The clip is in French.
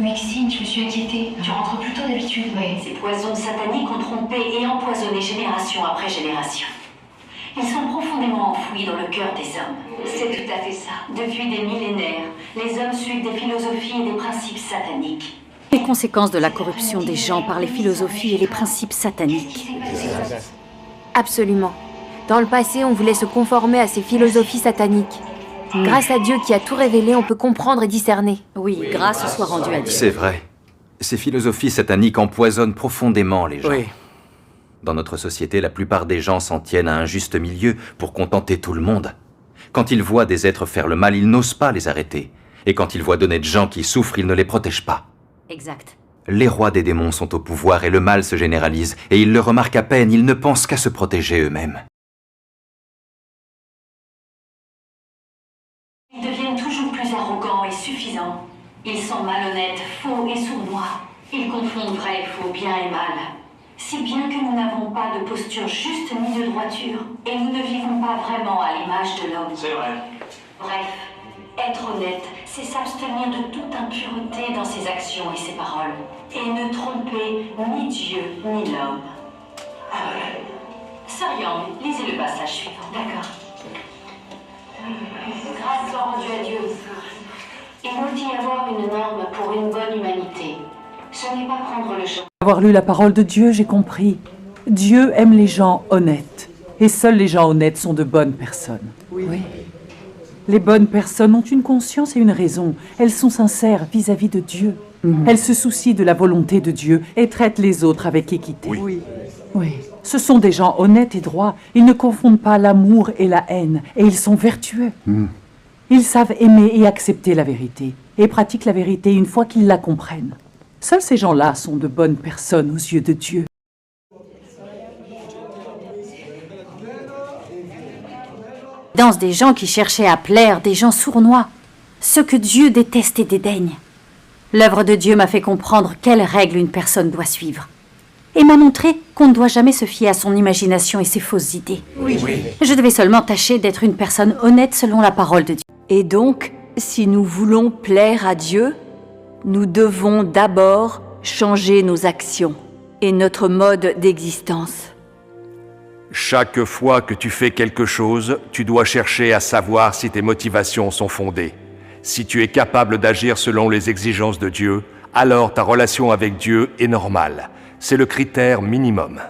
Maxine, je me suis inquiétée. Tu rentres plus tôt d'habitude. Oui, ces poisons sataniques ont trompé et empoisonné génération après génération. Ils sont profondément enfouis dans le cœur des hommes. C'est tout à fait ça. Depuis des millénaires, les hommes suivent des philosophies et des principes sataniques. Les conséquences de la corruption des gens par les philosophies et les principes sataniques. Absolument. Dans le passé, on voulait se conformer à ces philosophies sataniques. Grâce à Dieu qui a tout révélé, on peut comprendre et discerner. Oui, grâce soit rendue à Dieu. C'est vrai. Ces philosophies sataniques empoisonnent profondément les gens. Oui. Dans notre société, la plupart des gens s'en tiennent à un juste milieu pour contenter tout le monde. Quand ils voient des êtres faire le mal, ils n'osent pas les arrêter. Et quand ils voient d'honnêtes gens qui souffrent, ils ne les protègent pas. Exact. Les rois des démons sont au pouvoir et le mal se généralise. Et ils le remarquent à peine, ils ne pensent qu'à se protéger eux-mêmes. Ils deviennent toujours plus arrogants et suffisants. Ils sont malhonnêtes, faux et sournois. Ils confondent vrai et faux, bien et mal. Si bien que nous n'avons pas de posture juste ni de droiture, et nous ne vivons pas vraiment à l'image de l'homme. C'est vrai. Bref, être honnête, c'est s'abstenir de toute impureté dans ses actions et ses paroles, et ne tromper ni Dieu ni l'homme. Sorian, lisez le passage suivant. D'accord. Grâce soit rendue à Dieu. Il nous dit avoir une norme pour une bonne humanité. Ce n'est pas prendre le chemin. Avoir lu la parole de Dieu, j'ai compris. Dieu aime les gens honnêtes. Et seuls les gens honnêtes sont de bonnes personnes. Oui. Les bonnes personnes ont une conscience et une raison. Elles sont sincères vis-à-vis de Dieu. Elles se soucient de la volonté de Dieu et traitent les autres avec équité. Oui. Ce sont des gens honnêtes et droits. Ils ne confondent pas l'amour et la haine. Et ils sont vertueux. Ils savent aimer et accepter la vérité. Et pratiquent la vérité une fois qu'ils la comprennent. Seuls ces gens-là sont de bonnes personnes aux yeux de Dieu. Dans des gens qui cherchaient à plaire, des gens sournois, ceux que Dieu déteste et dédaigne. L'œuvre de Dieu m'a fait comprendre quelles règles une personne doit suivre. Et m'a montré qu'on ne doit jamais se fier à son imagination et ses fausses idées. Je devais seulement tâcher d'être une personne honnête selon la parole de Dieu. Et donc, si nous voulons plaire à Dieu, nous devons d'abord changer nos actions et notre mode d'existence. Chaque fois que tu fais quelque chose, tu dois chercher à savoir si tes motivations sont fondées. Si tu es capable d'agir selon les exigences de Dieu, alors ta relation avec Dieu est normale. C'est le critère minimum.